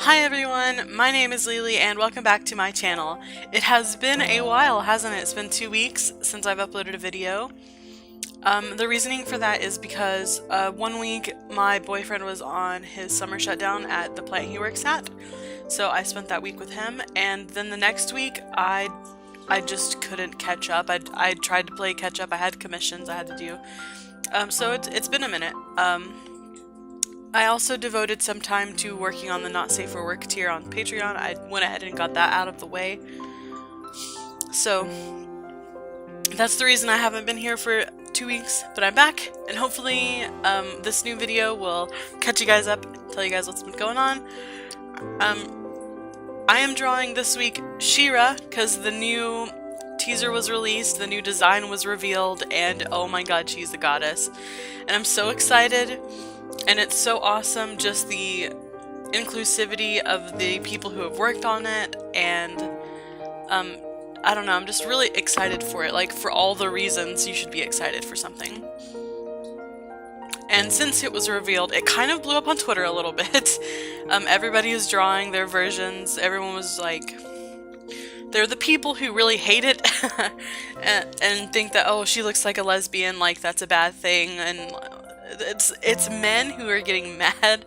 Hi everyone, my name is Lily and welcome back to my channel. It has been a while, hasn't it? It's been 2 weeks since I've uploaded a video. The reasoning for that is because 1 week my boyfriend was on his summer shutdown at the plant he works at, so I spent that week with him, and then the next week I just couldn't catch up. I tried to play catch up, I had commissions I had to do, so it's been a minute. I also devoted some time to working on the Not Safe for Work tier on Patreon. I went ahead and got that out of the way. So that's the reason I haven't been here for 2 weeks, but I'm back, and hopefully this new video will catch you guys up, tell you guys what's been going on. I am drawing this week She-Ra because the new teaser was released, the new design was revealed, and oh my god, she's a goddess. And I'm so excited. And it's so awesome, just the inclusivity of the people who have worked on it, and I don't know, I'm just really excited for it, like for all the reasons you should be excited for something. And since it was revealed, it kind of blew up on Twitter a little bit. Everybody is drawing their versions, everyone was like, they're the people who really hate it and think that, oh, she looks like a lesbian, like that's a bad thing, and it's men who are getting mad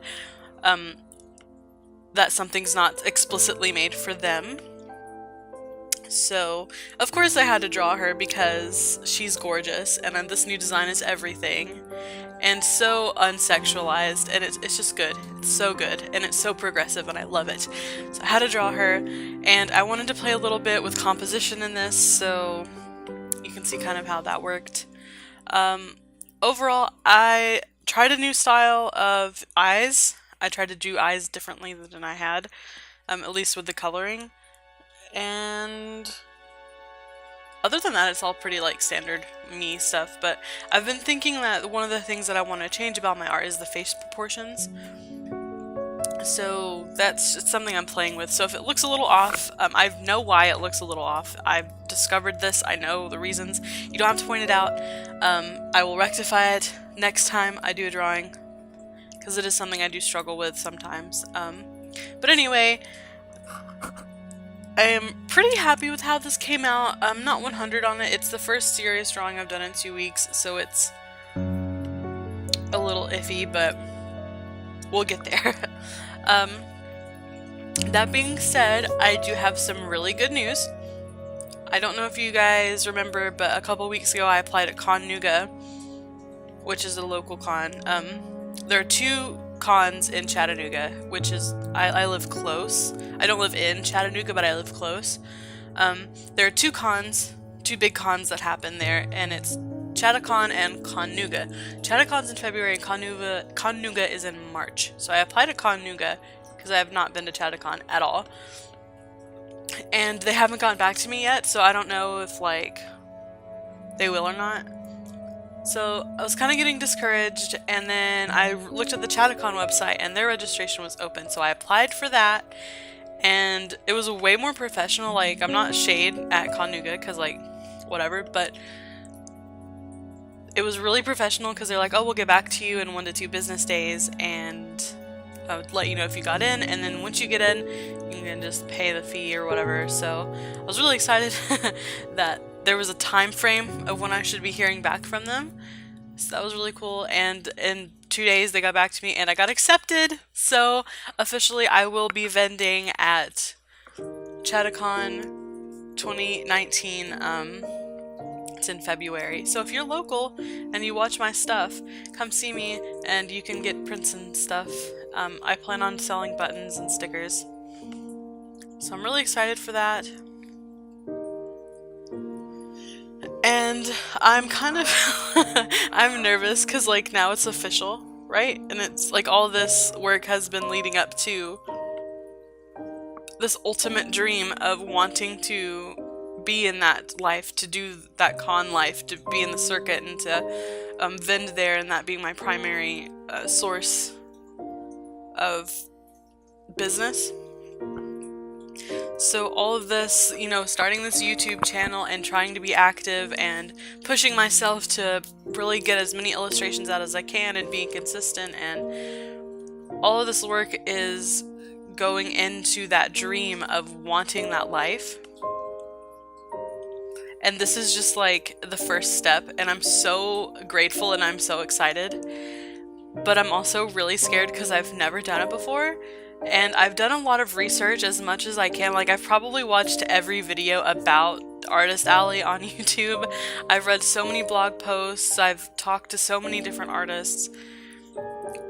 that something's not explicitly made for them. So of course I had to draw her because she's gorgeous, and then this new design is everything and so unsexualized, and it's just good. It's so good, and it's so progressive, and I love it. So I had to draw her, and I wanted to play a little bit with composition in this, so you can see kind of how that worked. Overall, I tried a new style of eyes. I tried to do eyes differently than I had, at least with the coloring. And other than that, it's all pretty like standard me stuff, but I've been thinking that one of the things that I want to change about my art is the face proportions. So that's just something I'm playing with. So if it looks a little off, I know why it looks a little off. I've discovered this, I know the reasons. You don't have to point it out. I will rectify it next time I do a drawing, because it is something I do struggle with sometimes. But anyway, I am pretty happy with how this came out. I'm not 100 on it. It's the first serious drawing I've done in 2 weeks, so it's a little iffy, but we'll get there. That being said, I do have some really good news. I don't know if you guys remember, but a couple weeks ago I applied at Chattanooga, which is a local con. There are 2 cons in Chattanooga, which is, I live close. I don't live in Chattanooga, but I live close. There are 2 cons, 2 big cons that happen there, and it's Chattacon and Chattanooga. Chattacon's in February and Chattanooga is in March. So I applied at Chattanooga because I have not been to Chattacon at all. And they haven't gotten back to me yet, so I don't know if like they will or not. So I was kind of getting discouraged, and then I looked at the Chattacon website and their registration was open, so I applied for that, and it was way more professional. Like, I'm not shade at Chattanooga because like whatever, but it was really professional because they're like, oh, we'll get back to you in 1 to 2 business days, and I would let you know if you got in, and then once you get in, you can just pay the fee or whatever. So I was really excited that there was a time frame of when I should be hearing back from them. So that was really cool, and in 2 days they got back to me and I got accepted. So officially I will be vending at Chattacon 2019. It's in February. So if you're local and you watch my stuff, come see me and you can get prints and stuff. I plan on selling buttons and stickers. So I'm really excited for that. And I'm kind of I'm nervous because like now it's official, right? And it's like all this work has been leading up to this ultimate dream of wanting to be in that life, to do that con life, to be in the circuit and to vend there, and that being my primary source of business. So all of this, you know, starting this YouTube channel and trying to be active and pushing myself to really get as many illustrations out as I can and being consistent, and all of this work is going into that dream of wanting that life. And this is just like the first step, and I'm so grateful and I'm so excited. But I'm also really scared because I've never done it before. And I've done a lot of research as much as I can. Like, I've probably watched every video about Artist Alley on YouTube. I've read so many blog posts. I've talked to so many different artists.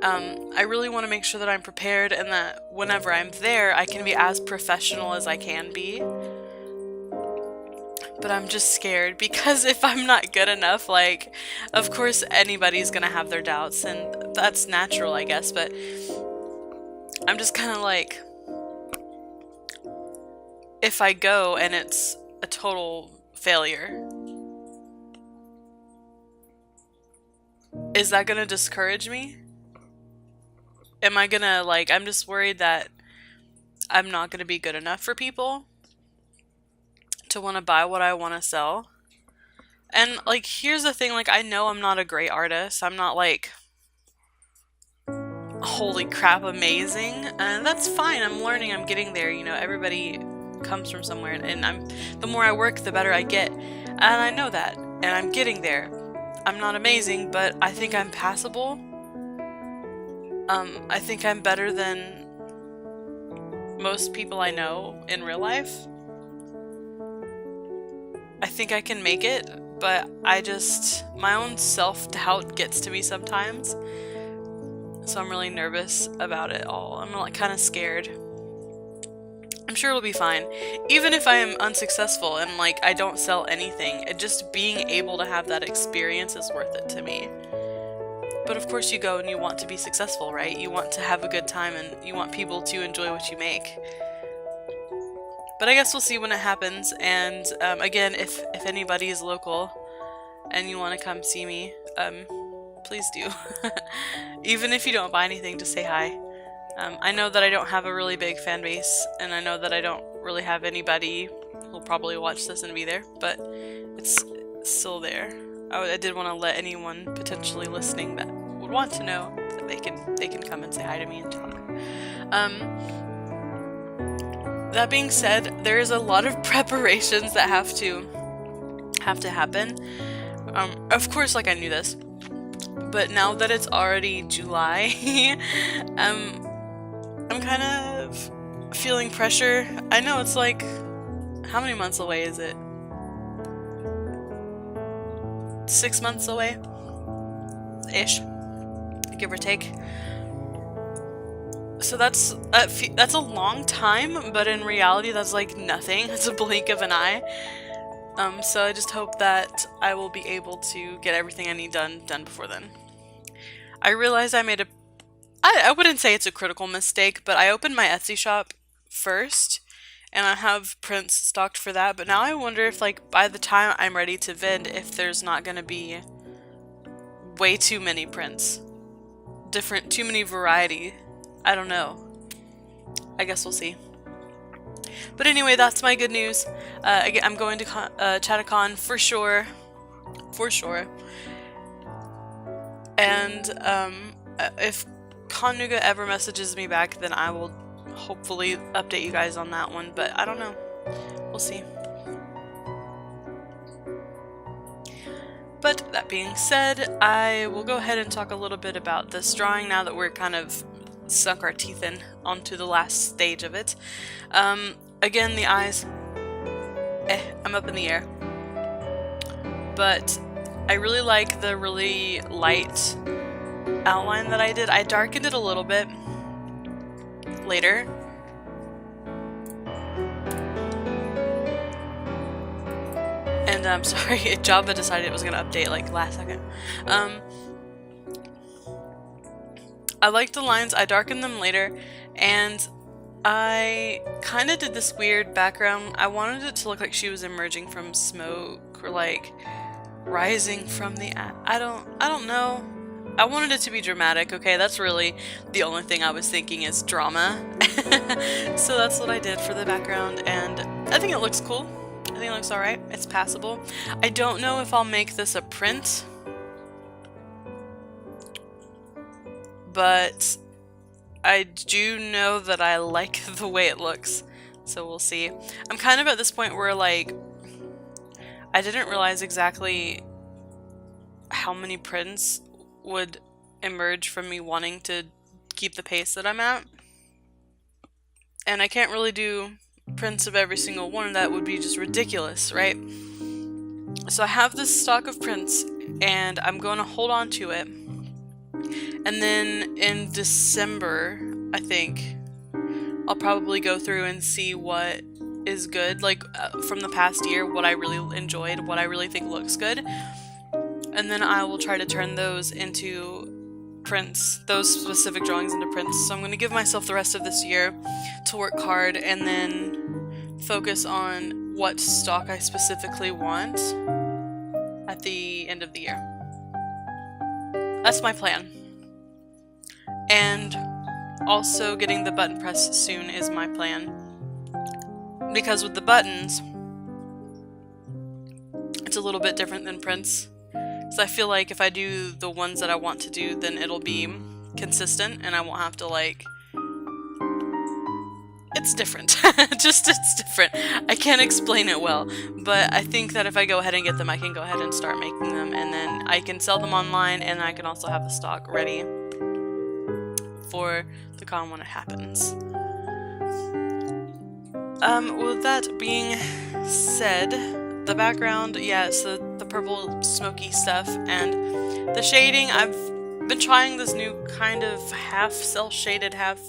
I really want to make sure that I'm prepared and that whenever I'm there, I can be as professional as I can be. But I'm just scared because if I'm not good enough, like, of course anybody's gonna have their doubts, and that's natural, I guess, but I'm just kind of like, if I go and it's a total failure, is that gonna discourage me? Am I gonna, like, I'm just worried that I'm not gonna be good enough for people to want to buy what I want to sell. And, like, here's the thing, like, I know I'm not a great artist. I'm not, like, holy crap amazing. And that's fine. I'm learning. I'm getting there. You know, everybody comes from somewhere. And the more I work, the better I get. And I know that. And I'm getting there. I'm not amazing, but I think I'm passable. I think I'm better than most people I know in real life. I think I can make it, but my own self-doubt gets to me sometimes. So I'm really nervous about it all. I'm like kind of scared. I'm sure it'll be fine. Even if I am unsuccessful and like I don't sell anything, just being able to have that experience is worth it to me. But of course you go and you want to be successful, right? You want to have a good time and you want people to enjoy what you make. But I guess we'll see when it happens, and again, if anybody is local and you want to come see me, please do. Even if you don't buy anything, just say hi. I know that I don't have a really big fan base, and I know that I don't really have anybody who'll probably watch this and be there, but it's still there. I did want to let anyone potentially listening that would want to know that they can come and say hi to me and talk. That being said, there is a lot of preparations that have to happen. Of course, like I knew this, but now that it's already July, I'm kind of feeling pressure. I know it's like, how many months away is it? 6 months away, ish, give or take. So that's a long time, but in reality that's like nothing. It's a blink of an eye. So I just hope that I will be able to get everything I need done before then. I realized I made I wouldn't say it's a critical mistake, but I opened my Etsy shop first, and I have prints stocked for that, but now I wonder if, like, by the time I'm ready to vend, if there's not gonna be way too many prints. Too many variety. I don't know. I guess we'll see. But anyway, that's my good news. Again, I'm going to Chattacon for sure. For sure. And if Connuga ever messages me back, then I will hopefully update you guys on that one. But I don't know. We'll see. But that being said, I will go ahead and talk a little bit about this drawing now that we're kind of sunk our teeth in onto the last stage of it. Again, the eyes, I'm up in the air. But I really like the really light outline that I did. I darkened it a little bit later. And I'm sorry, Java decided it was going to update like last second. I like the lines, I darkened them later, and I kind of did this weird background. I wanted it to look like she was emerging from smoke, or like rising from the I don't know. I wanted it to be dramatic, okay? That's really the only thing I was thinking is drama. So that's what I did for the background, and I think it looks cool. I think it looks alright. It's passable. I don't know if I'll make this a print, but I do know that I like the way it looks, so we'll see. I'm kind of at this point where, like, I didn't realize exactly how many prints would emerge from me wanting to keep the pace that I'm at. And I can't really do prints of every single one, that would be just ridiculous, right? So I have this stock of prints, and I'm going to hold on to it. And then in December, I think, I'll probably go through and see what is good, like from the past year, what I really enjoyed, what I really think looks good. And then I will try to turn those into prints, those specific drawings into prints. So I'm going to give myself the rest of this year to work hard and then focus on what stock I specifically want at the end of the year. That's my plan. And also getting the button press soon is my plan. Because with the buttons, it's a little bit different than prints. So I feel like if I do the ones that I want to do, then it'll be consistent and I won't have to, like... It's different. It's different. I can't explain it well, but I think that if I go ahead and get them, I can go ahead and start making them, and then I can sell them online, and I can also have the stock ready for the con when it happens. With that being said, the background, yeah, it's the purple smoky stuff, and the shading, I've been trying this new kind of half cel-shaded, half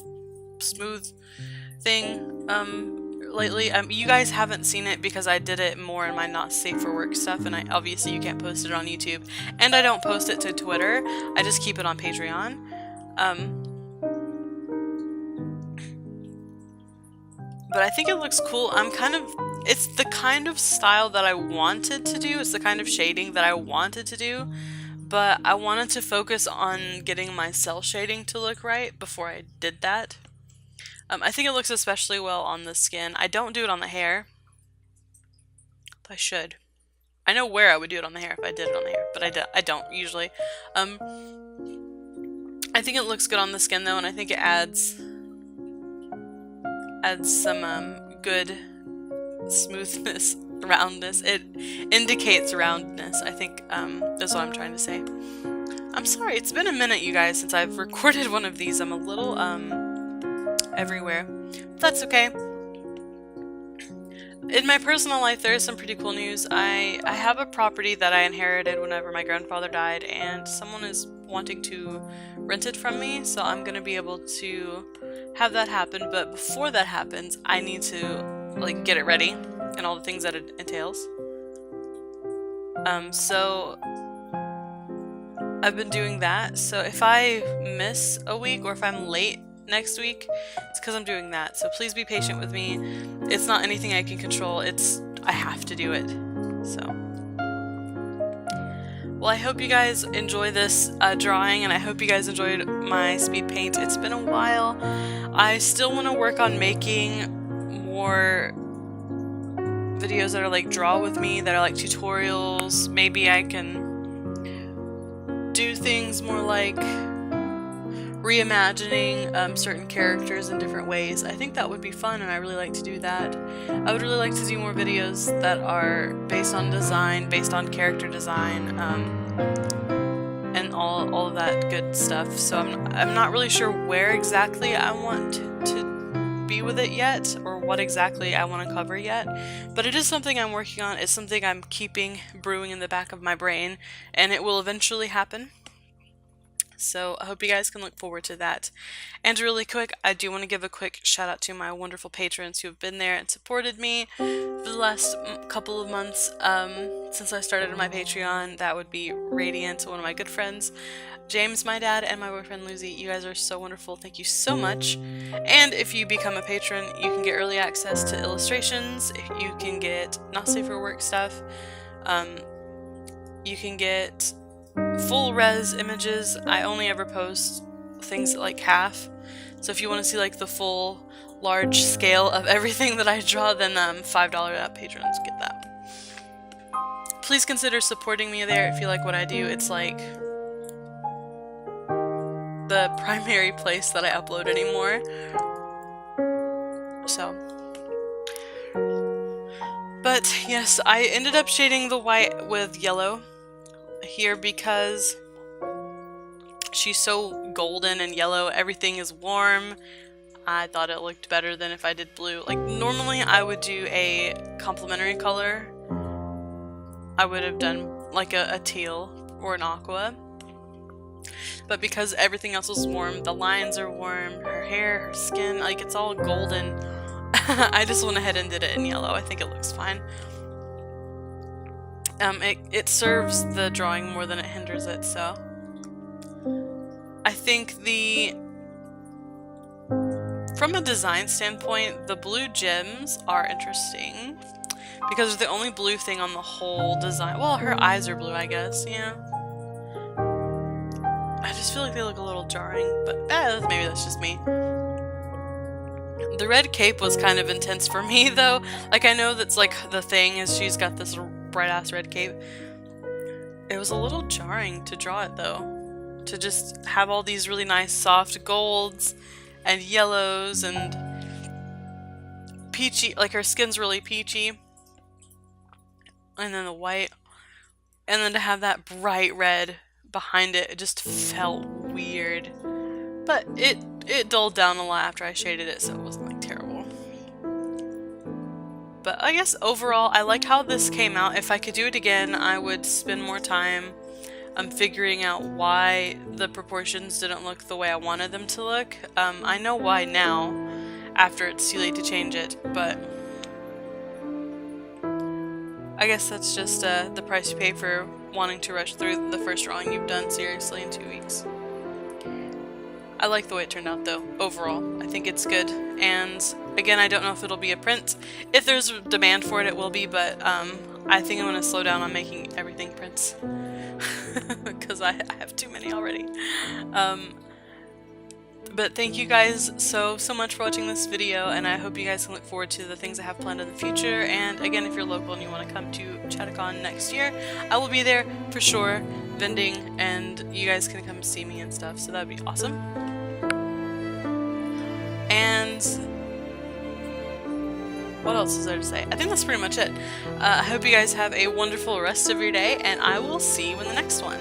smooth thing lately. You guys haven't seen it because I did it more in my not safe for work stuff, and obviously you can't post it on YouTube, and I don't post it to Twitter. I just keep it on Patreon. But I think it looks cool. It's the kind of style that I wanted to do. It's the kind of shading that I wanted to do, but I wanted to focus on getting my cel shading to look right before I did that. I think it looks especially well on the skin. I don't do it on the hair. I should. I know where I would do it on the hair if I did it on the hair, but I don't usually. I think it looks good on the skin though, and I think it adds some good smoothness, roundness. It indicates roundness, I think. That's what I'm trying to say. I'm sorry, it's been a minute, you guys, since I've recorded one of these. I'm a little everywhere. That's okay. In my personal life, there is some pretty cool news. I have a property that I inherited whenever my grandfather died, and someone is wanting to rent it from me, so I'm gonna be able to have that happen. But before that happens, I need to, like, get it ready and all the things that it entails. So I've been doing that. So if I miss a week or if I'm late next week, it's because I'm doing that. So please be patient with me. It's not anything I can control. I have to do it. So, well, I hope you guys enjoy this drawing, and I hope you guys enjoyed my speed paint. It's been a while. I still want to work on making more videos that are like draw with me, that are like tutorials. Maybe I can do things more like reimagining certain characters in different ways. I think that would be fun, and I really like to do that. I would really like to do more videos that are based on design, based on character design, and all of that good stuff. So I'm not really sure where exactly I want to be with it yet, or what exactly I want to cover yet, but it is something I'm working on. It's something I'm keeping brewing in the back of my brain, and it will eventually happen. So I hope you guys can look forward to that. And really quick, I do want to give a quick shout out to my wonderful patrons who have been there and supported me for the last couple of months since I started my Patreon. That would be Radiant, one of my good friends, James, my dad, and my boyfriend Lucy. You guys are so wonderful. Thank you so much. And if you become a patron, you can get early access to illustrations. You can get not safe for work stuff. You can get full res images. I only ever post things at like half, so if you want to see like the full large scale of everything that I draw, then $5 patrons get that. Please consider supporting me there if you like what I do. It's like the primary place that I upload anymore. So, but yes, I ended up shading the white with yellow here because she's so golden and yellow. Everything is warm. I thought it looked better than if I did blue. Like, normally I would do a complementary color. I would have done like a teal or an aqua. But because everything else was warm, the lines are warm, her hair, her skin, like it's all golden. I just went ahead and did it in yellow. I think it looks fine. It serves the drawing more than it hinders it, so. I think from a design standpoint, the blue gems are interesting because they're the only blue thing on the whole design. Well, her eyes are blue, I guess, yeah. I just feel like they look a little jarring, but maybe that's just me. The red cape was kind of intense for me, though. Like, I know that's like the thing is she's got this bright-ass red cape. It was a little jarring to draw it, though. To just have all these really nice soft golds and yellows and peachy, like her skin's really peachy. And then the white. And then to have that bright red behind it, it just felt weird. But it dulled down a lot after I shaded it, so it wasn't like terrible. But I guess overall, I like how this came out. If I could do it again, I would spend more time figuring out why the proportions didn't look the way I wanted them to look. I know why now, after it's too late to change it, but I guess that's just the price you pay for wanting to rush through the first drawing you've done seriously in 2 weeks. I like the way it turned out, though, overall. I think it's good, and again, I don't know if it'll be a print. If there's demand for it, it will be, but I think I'm going to slow down on making everything prints. Because I have too many already. But thank you guys so much for watching this video, and I hope you guys can look forward to the things I have planned in the future. And again, if you're local and you want to come to Chattacon next year, I will be there for sure, vending, and you guys can come see me and stuff, so that would be awesome. And what else is there to say? I think that's pretty much it. I hope you guys have a wonderful rest of your day, and I will see you in the next one.